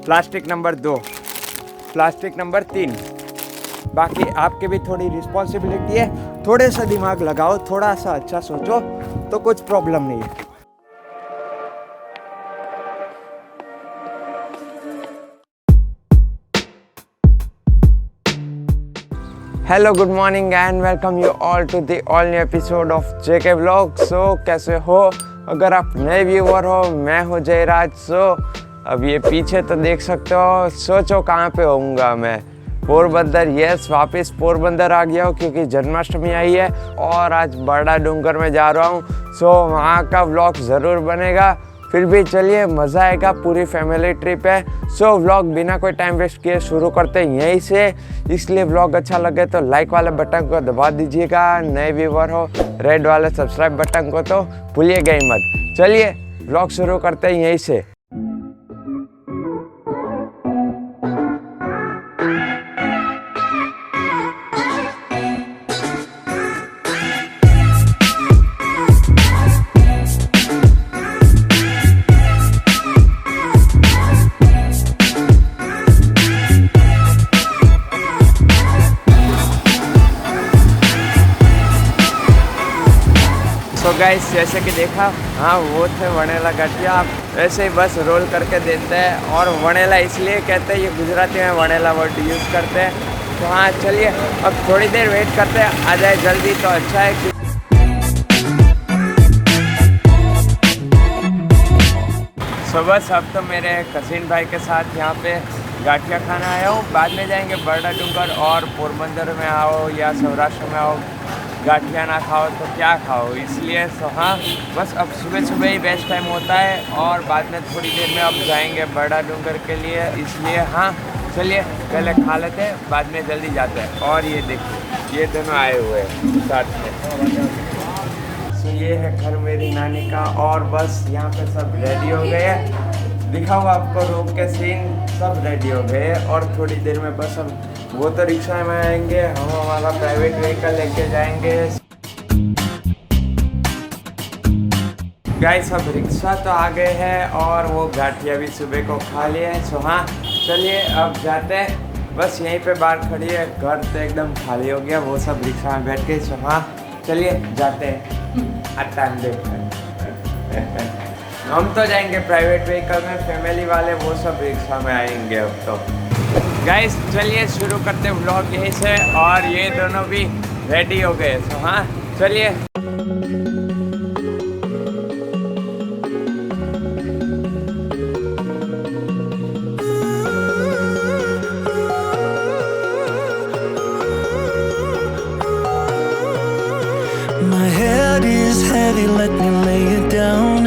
Plastic number 2, plastic number 3। बाकी आपकी भी थोड़ी रिस्पॉन्सिबिलिटी है, थोड़े सा दिमाग लगाओ, थोड़ा सा अच्छा सोचो तो कुछ प्रॉब्लम नहीं है। Hello, good morning and welcome you all to the all new episode of JK vlog. So कैसे हो? अगर आप नए व्यूअर हो, मैं हूँ जयराज। सो अब ये पीछे तो देख सकते हो, सोचो कहाँ पे होऊंगा मैं। पोरबंदर, यस, वापस पोरबंदर आ गया हूँ क्योंकि जन्माष्टमी आई है और आज बड़ा डूंगर में जा रहा हूँ। सो वहाँ का व्लॉग ज़रूर बनेगा। फिर भी चलिए, मज़ा आएगा, पूरी फैमिली ट्रिप है। सो व्लॉग बिना कोई टाइम वेस्ट किए शुरू करते हैं यहीं से। इसलिए व्लॉग अच्छा लगे तो लाइक वाले बटन को दबा दीजिएगा। नए व्यूवर हो, रेड वाले सब्सक्राइब बटन को तो भूलिएगा ही मत। चलिए व्लॉग शुरू करते हैं यहीं से। तो गाइस, जैसे कि देखा, हाँ वो थे वनेला गाठिया। आप ऐसे ही बस रोल करके देते हैं। और वनेला इसलिए कहते हैं, ये गुजराती में वनेला वर्ड यूज़ करते हैं। तो हाँ चलिए, अब थोड़ी देर वेट करते हैं, आ जाए जल्दी तो अच्छा है। तो बस अब तो मेरे कसिन भाई के साथ यहाँ पे गाठिया खाना आया हूँ। बाद में जाएंगे बड़ा डूंगर, और पोरबंदर में आओ या सौराष्ट्र में आओ, गाठिया ना खाओ तो क्या खाओ। इसलिए तो हाँ, बस अब सुबह सुबह ही बेस्ट टाइम होता है। और बाद में थोड़ी देर में अब जाएंगे बड़ा डूंगर के लिए। इसलिए हाँ चलिए, पहले खा लेते हैं, बाद में जल्दी जाते हैं। और ये देखिए, ये दोनों आए हुए हैं साथ में। तो ये है घर मेरी नानी का। और बस यहाँ पे सब रेडी हो गए हैं। दिखाऊँ आपको रूम के सीन, सब रेडी हो गए। और थोड़ी देर में बस हम, वो तो रिक्शा में आएंगे, हम हमारा प्राइवेट व्हीकल लेके जाएंगे। गाइस, सब रिक्शा तो आ गए हैं और वो गाठिया भी सुबह को खा लिए हैं। सो हाँ चलिए अब जाते हैं। बस यहीं पे बाहर खड़ी है, घर तो एकदम खाली हो गया, वो सब रिक्शा में बैठ के। सो हाँ चलिए जाते हैं। टाइम देखते हम तो जाएंगे प्राइवेट व्हीकल में, फैमिली वाले वो सब रिक्शा में आएंगे अब तो। गाइस चलिए शुरू करते हैं व्लॉग यहीं से। और ये दोनों भी रेडी हो गए। तो हाँ चलिए। My head is heavy, let me lay it down.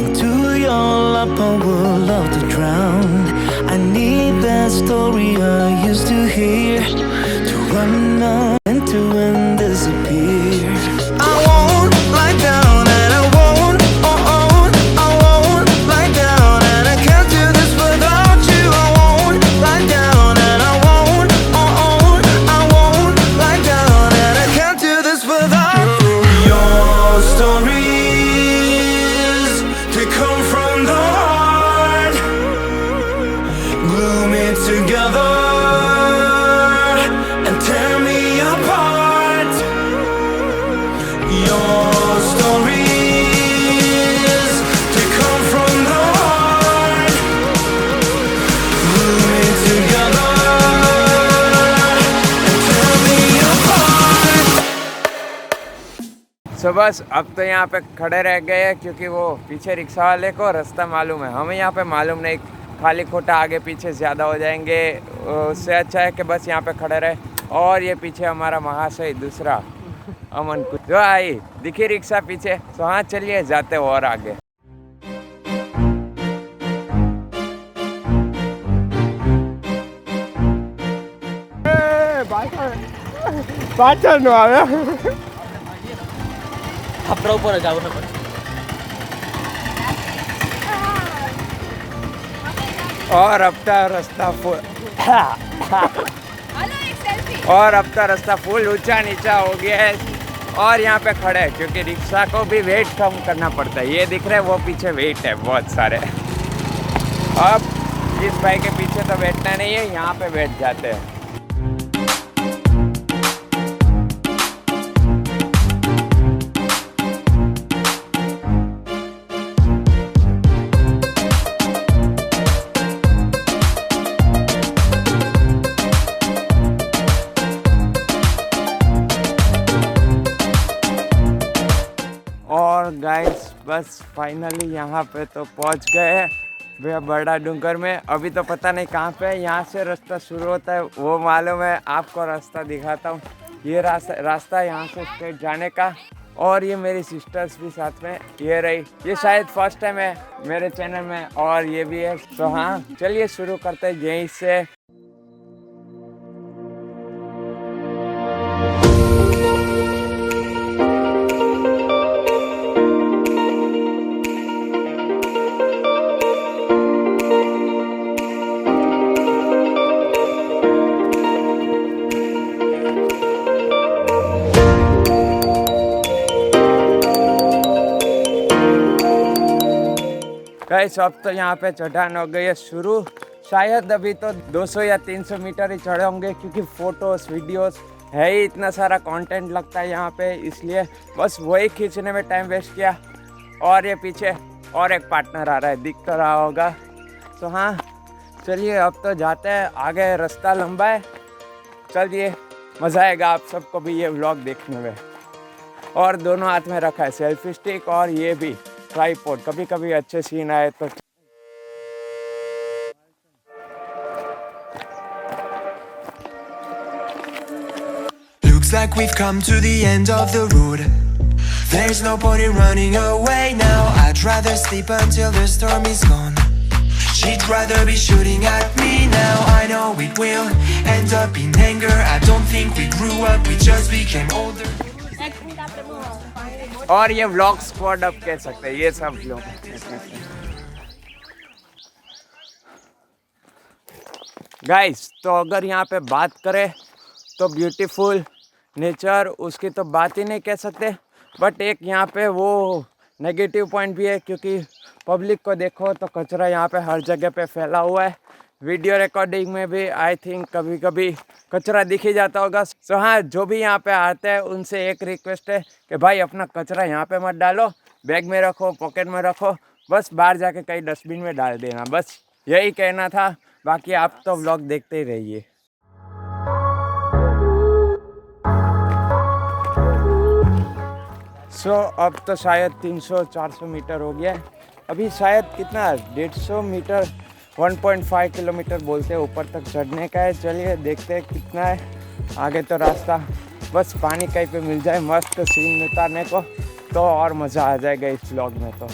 Into your lap I would love to drown. I need that story I used to hear, to run out and to end disappear. I won't lie down and I won't, I won't lie down, and I can't do this without you. I won't lie down and I won't, I won't lie down, and I can't do this without you. Your stories, they come from the heart. Glue me together and tear me apart. Your stories, they come from the heart. Glue me together and tear me apart. सो बस अब तो यहाँ पे खड़े रह गए हैं क्योंकि वो पीछे रिक्शा वाले को रास्ता मालूम है, हमें यहाँ पे मालूम नहीं। खाली खोटा आगे पीछे ज़्यादा हो जाएंगे, उससे अच्छा है कि बस यहाँ पे खड़े रहे। और ये पीछे हमारा महाशय दूसरा अमन कुछ जो आई दिखी रिक्शा पीछे। तो हाँ चलिए जाते और आगे। पाचर नो आवे આપણા ઉપર જ આવવું પડે। और अब तक रास्ता फुल और अब तक रास्ता फुल ऊंचा नीचा हो गया है। और यहाँ पे खड़े हैं क्योंकि रिक्शा को भी वेट कम करना पड़ता है। ये दिख रहा है वो पीछे वेट है बहुत सारे। अब इस भाई के पीछे तो बैठना नहीं है, यहाँ पे बैठ जाते हैं। और गाइस बस फाइनली यहाँ पे तो पहुँच गए हैं भैया बड़ा डूंगर में। अभी तो पता नहीं कहाँ पे है, यहाँ से रास्ता शुरू होता है वो मालूम है, आपको रास्ता दिखाता हूँ। ये रास्ता यहाँ से स्ट्रेट जाने का। और ये मेरी सिस्टर्स भी साथ में, ये रही, ये शायद फर्स्ट टाइम है मेरे चैनल में और ये भी है। तो हाँ चलिए शुरू करते हैं यहीं से। गाइस अब तो यहाँ पे चढ़ान हो गई है शुरू। शायद अभी तो 200 या 300 मीटर ही चढ़े होंगे, क्योंकि फ़ोटोज़ वीडियोस है ही इतना सारा कंटेंट लगता है यहाँ पे, इसलिए बस वही खींचने में टाइम वेस्ट किया। और ये पीछे और एक पार्टनर आ रहा है, दिख तो रहा होगा। तो हाँ चलिए अब तो जाते हैं आगे, रास्ता लंबा है। चलिए मज़ा आएगा आप सबको भी ये व्लॉग देखने में। और दोनों हाथ में रखा है सेल्फी स्टिक और ये भी ट्राइपॉड, कभी कभी अच्छे सीन आए तो। Looks like we've come to the end of the road. There's no point in running away now. I'd rather sleep until the storm is gone. She'd rather be shooting at me now. I know it will end up in anger. I don't think we grew up, we just became older. और ये vlog squad अब कह सकते हैं ये सब लोग। Guys तो अगर यहाँ पे बात करें तो ब्यूटीफुल नेचर, उसकी तो बात ही नहीं कह सकते। बट एक यहाँ पे वो नेगेटिव पॉइंट भी है, क्योंकि पब्लिक को देखो तो कचरा यहाँ पे हर जगह पे फैला हुआ है। वीडियो रिकॉर्डिंग में भी आई थिंक कभी कभी कचरा दिख ही जाता होगा। सो हाँ जो भी यहाँ पे आते हैं उनसे एक रिक्वेस्ट है कि भाई अपना कचरा यहाँ पे मत डालो, बैग में रखो, पॉकेट में रखो, बस बाहर जाके कहीं डस्टबिन में डाल देना। बस यही कहना था, बाकी आप तो व्लॉग देखते ही रहिए। सो अब तो शायद 300-400 मीटर हो गया है। अभी शायद कितना 150 मीटर 1.5 किलोमीटर बोलते हैं ऊपर तक चढ़ने का है। चलिए देखते हैं कितना है आगे। तो रास्ता बस पानी कहीं पे मिल जाए मस्त सीन उतारने को तो और मज़ा आ जाएगा इस व्लॉग में। तो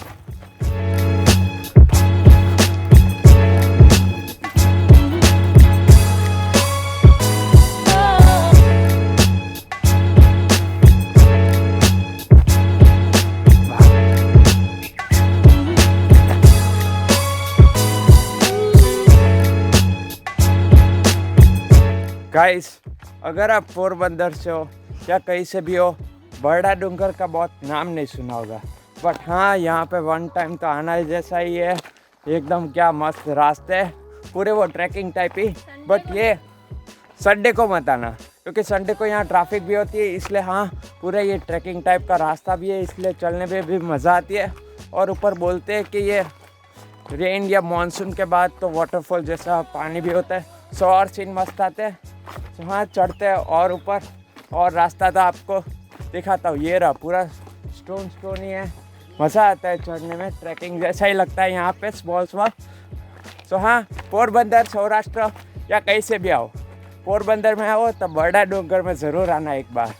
गाइस अगर आप पोरबंदर से हो या कहीं से भी हो, बड़ा डूंगर का बहुत नाम नहीं सुना होगा, बट हाँ यहाँ पे वन टाइम तो आना ही जैसा ही है। एकदम क्या मस्त रास्ते हैं, पूरे वो ट्रैकिंग टाइप ही। बट ये संडे को मत आना, क्योंकि संडे को यहाँ ट्रैफिक भी होती है, इसलिए हाँ पूरे ये ट्रैकिंग टाइप का रास्ता भी है, इसलिए चलने में भी मज़ा आती है। और ऊपर बोलते हैं कि ये रेन या मानसून के बाद तो वाटरफॉल जैसा पानी भी होता है, सो और सीन मस्त आते हैं। तो हाँ चढ़ते हैं और ऊपर, और रास्ता तो आपको दिखाता हूँ, ये रहा पूरा स्टोन ही है। मज़ा आता है चढ़ने में, ट्रैकिंग जैसा ही लगता है यहाँ पे स्मॉल। तो हाँ पोरबंदर सौराष्ट्र या कहीं से भी आओ, पोरबंदर में आओ तो बड़ा डूंगर में ज़रूर आना एक बार।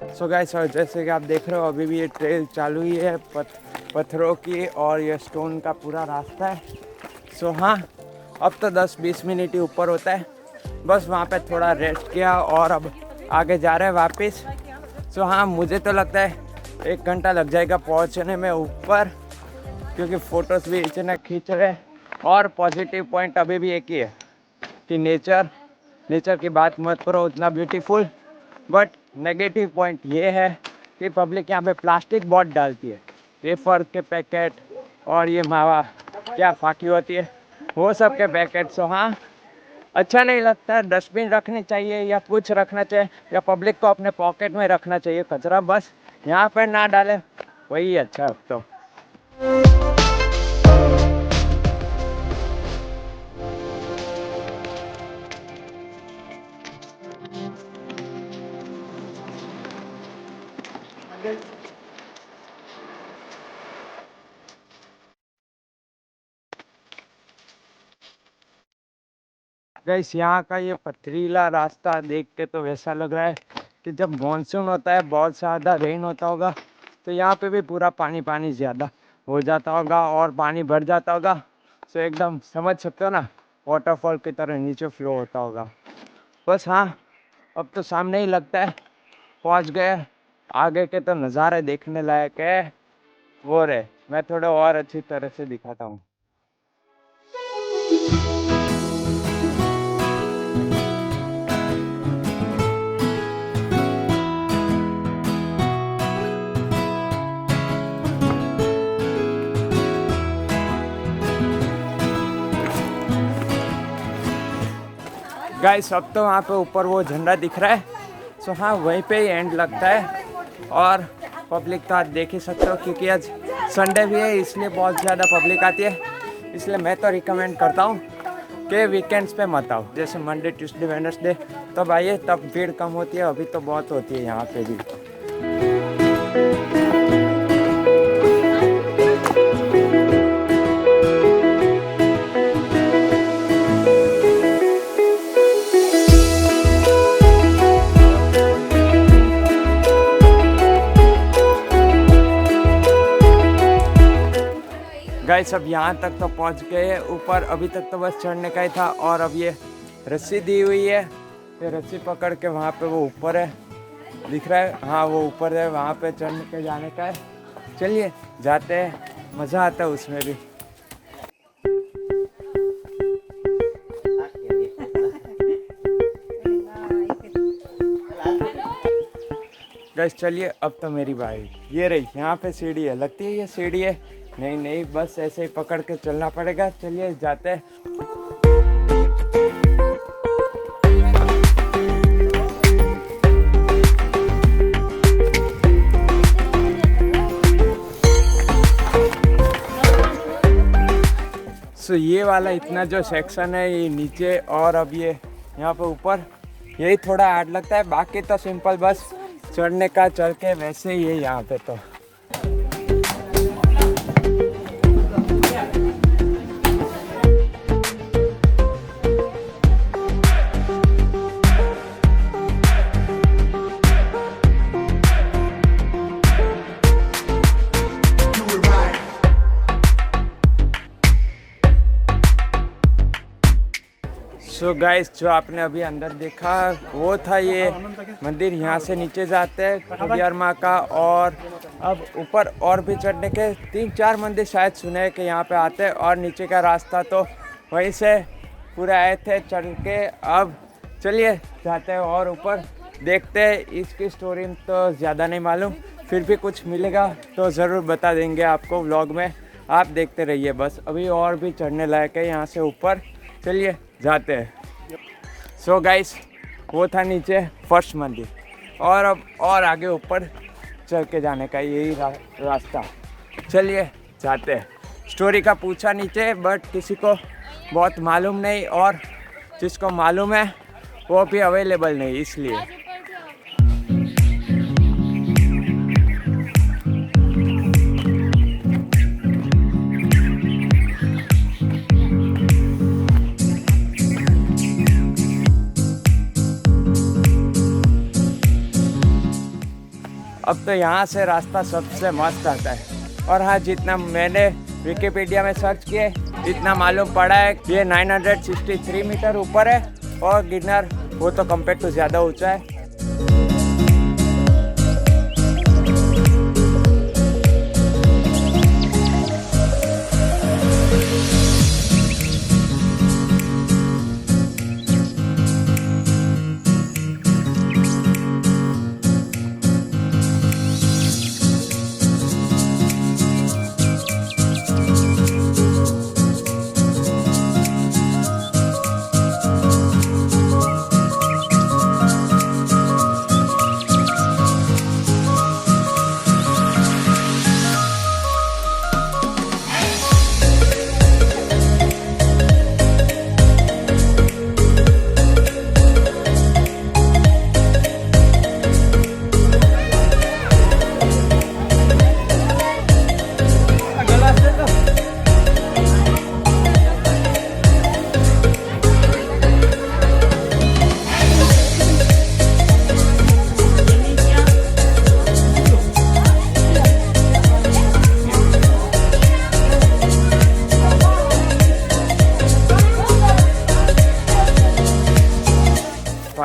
सो गाइस जैसे कि आप देख रहे हो अभी भी ये ट्रेल चालू ही है पत्थरों की, और ये स्टोन का पूरा रास्ता है। सो हाँ अब तो 10-20 मिनट ही ऊपर होता है, बस वहाँ पे थोड़ा रेस्ट किया और अब आगे जा रहे हैं वापस। सो हाँ मुझे तो लगता है 1 घंटा लग जाएगा पहुँचने में ऊपर, क्योंकि फ़ोटोज़ भी इतने खींच रहे हैं। और पॉजिटिव पॉइंट अभी भी एक ही है कि नेचर की बात मत करो, उतना ब्यूटीफुल, बट नेगेटिव पॉइंट ये है कि पब्लिक यहाँ पे प्लास्टिक बहुत डालती है, वेफर के पैकेट और ये मावा क्या फाकी होती है वो सब के पैकेट। सो हाँ, अच्छा नहीं लगता। डस्टबिन रखनी चाहिए या कुछ रखना चाहिए, या पब्लिक को अपने पॉकेट में रखना चाहिए कचरा, बस यहाँ पे ना डाले, वही अच्छा है अब तो। गाइस, यहाँ का ये पथरीला रास्ता देख के तो वैसा लग रहा है कि जब मानसून होता है, बहुत ज़्यादा रेन होता होगा, तो यहाँ पे भी पूरा पानी पानी ज़्यादा हो जाता होगा और पानी भर जाता होगा। तो एकदम समझ सकते हो ना, वाटरफॉल की तरह नीचे फ्लो होता होगा। बस हाँ, अब तो सामने ही लगता है पहुँच गए। आगे के तो नज़ारे देखने लायक है। वो रहे, मैं थोड़ा और अच्छी तरह से दिखाता हूँ। गाइस, अब तो वहाँ पे ऊपर वो झंडा दिख रहा है। सो हाँ, वहीं पे ही एंड लगता है। और पब्लिक तो आज देख ही सकते हो, क्योंकि आज संडे भी है इसलिए बहुत ज़्यादा पब्लिक आती है। इसलिए मैं तो रिकमेंड करता हूँ कि वीकेंड्स पे मत आओ, जैसे मंडे ट्यूसडे वेडनेसडे तब आइए, तब भीड़ कम होती है। अभी तो बहुत होती है यहाँ पे भी। गाइस, अब यहाँ तक तो पहुँच गए ऊपर। अभी तक तो बस चढ़ने का ही था। और अब ये रस्सी दी हुई है, ये रस्सी पकड़ के वहाँ पे वो ऊपर है, दिख रहा है? हाँ, वो ऊपर है, वहाँ पे चढ़ने के जाने का है। चलिए जाते हैं, मज़ा आता है उसमें भी। गाइस चलिए, अब तो मेरी बारी। ये रही, यहाँ पे सीढ़ी है, लगती है ये सीढ़ी है। नहीं नहीं, बस ऐसे ही पकड़ के चलना पड़ेगा। चलिए जाते हैं। सो ये वाला इतना जो सेक्शन है ये नीचे, और अब ये यहाँ पे ऊपर, यही थोड़ा हार्ड लगता है। बाकी तो सिंपल बस चढ़ने का, चढ़ के वैसे ही है यहाँ पे तो। सो गाइस, जो आपने अभी अंदर देखा वो था ये मंदिर। यहाँ से नीचे जाते हैं खजियार माँ का, और अब ऊपर और भी चढ़ने के 3-4 मंदिर शायद सुने कि यहाँ पे आते हैं। और नीचे का रास्ता तो वहीं से पूरे आए थे चढ़ के। अब चलिए जाते हैं और ऊपर देखते हैं। इसकी स्टोरी तो ज़्यादा नहीं मालूम, फिर भी कुछ मिलेगा तो ज़रूर बता देंगे आपको व्लॉग में। आप देखते रहिए बस। अभी और भी चढ़ने लायक है यहाँ से ऊपर। चलिए जाते हैं। सो गाइस, वो था नीचे फर्स्ट मंदिर, और अब और आगे ऊपर चल के जाने का यही रास्ता। चलिए जाते हैं। स्टोरी का पूछा नीचे, बट किसी को बहुत मालूम नहीं, और जिसको मालूम है वो भी अवेलेबल नहीं, इसलिए। अब तो यहाँ से रास्ता सबसे मस्त आता है। और हाँ, जितना मैंने विकिपीडिया में सर्च किए इतना मालूम पड़ा है कि ये 963 मीटर ऊपर है, और गिरनार वो तो कंपेयर टू ज़्यादा ऊंचा है।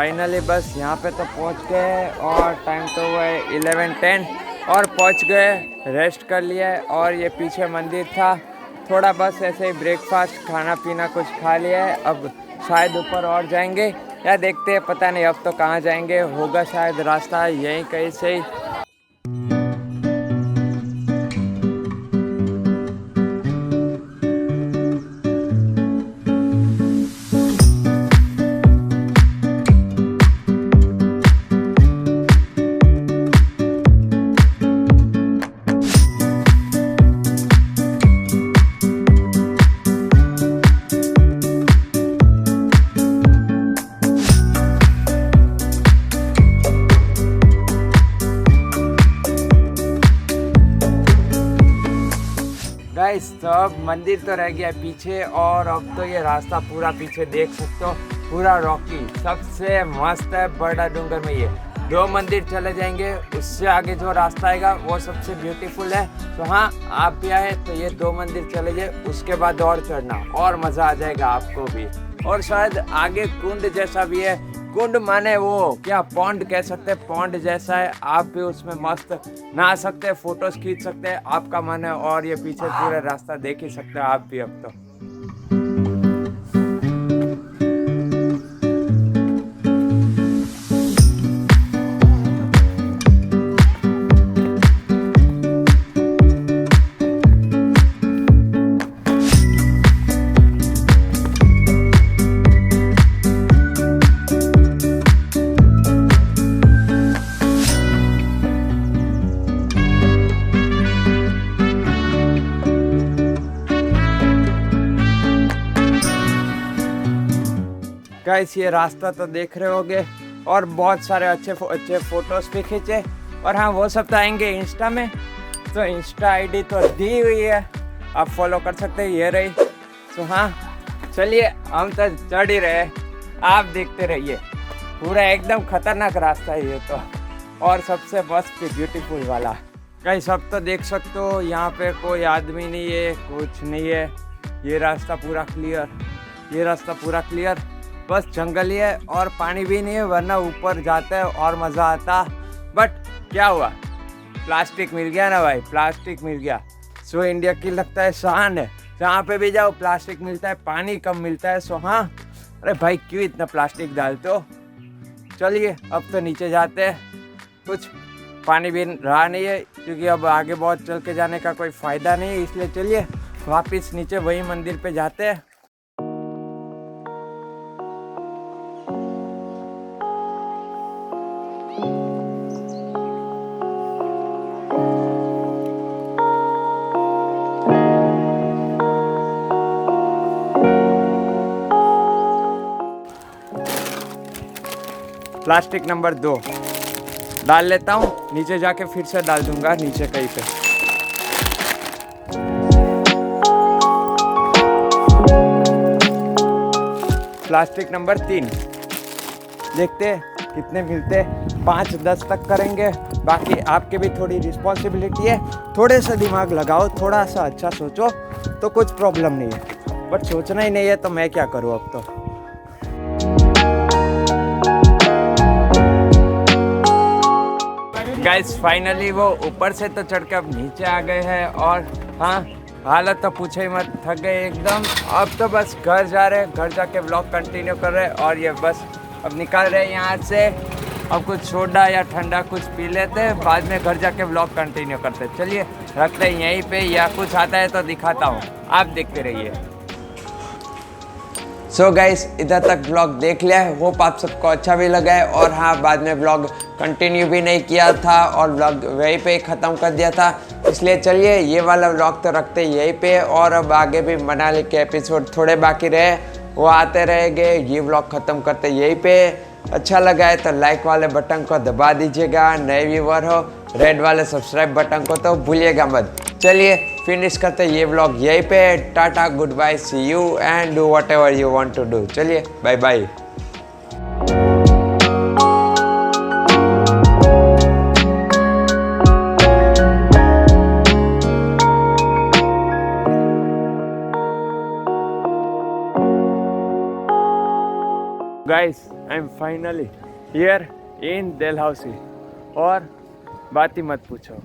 फाइनली बस यहाँ पे तो पहुँच गए और टाइम तो हुआ है 11:10 और पहुँच गए, रेस्ट कर लिया। और ये पीछे मंदिर था, थोड़ा बस ऐसे ही ब्रेकफास्ट खाना पीना कुछ खा लिया है। अब शायद ऊपर और जाएंगे या देखते हैं, पता नहीं अब तो कहाँ जाएंगे, होगा शायद रास्ता यहीं कहीं से ही। गाइस तो अब मंदिर तो रह गया पीछे और अब तो ये रास्ता पूरा पीछे देख सकते हो, पूरा रॉकी। सबसे मस्त है बड़ा डूंगर में ये 2 मंदिर चले जाएंगे, उससे आगे जो रास्ता आएगा वो सबसे ब्यूटीफुल है। तो हाँ, आप भी आए तो ये 2 मंदिर चले जाए, उसके बाद और चढ़ना और मज़ा आ जाएगा आपको भी। और शायद आगे कुंड जैसा भी है, कुंड माने वो क्या पॉन्ड कह सकते हैं, पॉन्ड जैसा है, आप भी उसमें मस्त नहा सकते हैं, फोटोज खींच सकते हैं, आपका मन है। और ये पीछे पूरा रास्ता देख ही सकते हैं आप भी अब तो। गाइस ये रास्ता तो देख रहे होगे और बहुत सारे अच्छे अच्छे फोटोज भी खींचे। और हाँ, वो सब तो आएंगे इंस्टा में, तो इंस्टा आईडी तो दी हुई है, आप फॉलो कर सकते हैं, ये रही। तो हाँ चलिए, हम तो चढ़ ही रहे, आप देखते रहिए। पूरा एकदम खतरनाक रास्ता है ये तो, और सबसे मस्त ब्यूटीफुल वाला। गाइस अब तो देख सकते हो यहाँ पे कोई आदमी नहीं है, कुछ नहीं है, ये रास्ता पूरा क्लियर, ये रास्ता पूरा क्लियर, बस जंगल ही है और पानी भी नहीं है, वरना ऊपर जाते हैं और मज़ा आता। बट क्या हुआ, प्लास्टिक मिल गया ना भाई, प्लास्टिक मिल गया। सो इंडिया की लगता है शान है, जहाँ पे भी जाओ प्लास्टिक मिलता है, पानी कम मिलता है। सो हाँ, अरे भाई क्यों इतना प्लास्टिक डालते हो। चलिए अब तो नीचे जाते हैं, कुछ पानी भी रहा नहीं है क्योंकि अब आगे बहुत चल के जाने का कोई फ़ायदा नहीं है, इसलिए चलिए वापस नीचे वही मंदिर पे जाते हैं। प्लास्टिक नंबर 2 डाल लेता हूँ, नीचे जाके फिर से डाल दूंगा नीचे कहीं पे। प्लास्टिक नंबर 3 देखते हैं कितने मिलते, 5-10 तक करेंगे। बाकी आपके भी थोड़ी रिस्पॉन्सिबिलिटी है, थोड़े सा दिमाग लगाओ, थोड़ा सा अच्छा सोचो तो कुछ प्रॉब्लम नहीं है, बट सोचना ही नहीं है तो मैं क्या करूँ अब तो। गाइस फाइनली वो ऊपर से तो चढ़ के अब नीचे आ गए हैं और हाँ, हालत तो पूछे ही मत, थक गए एकदम। अब तो बस घर जा रहे हैं, घर जाके व्लॉग कंटिन्यू कर रहे हैं। और ये बस अब निकल रहे हैं यहाँ से, अब कुछ सोडा या ठंडा कुछ पी लेते हैं, बाद में घर जाके व्लॉग कंटिन्यू करते हैं। चलिए रखते हैं यहीं पे, या कुछ आता है तो दिखाता हूँ, आप देखते रहिए। सो गाइस इधर तक ब्लॉग देख लिया है, होप आप सबको अच्छा भी लगा है। और हाँ, बाद में ब्लॉग कंटिन्यू भी नहीं किया था और ब्लॉग वहीं पे ख़त्म कर दिया था, इसलिए चलिए ये वाला ब्लॉग तो रखते यहीं पे। और अब आगे भी मनाली के एपिसोड थोड़े बाकी रहे, वो आते रहेंगे, ये ब्लॉग ख़त्म करते यहीं पे। अच्छा लगा है तो लाइक वाले बटन को दबा दीजिएगा, नए व्यूवर हो रेड वाले सब्सक्राइब बटन को तो भूलिएगा मत। चलिए फिनिश करते ये व्लॉग यहीं पे, tata good bye, see you and do whatever you want to do. चलिए bye bye. Guys I am finally here in Dalhousie और बात ही मत पूछो।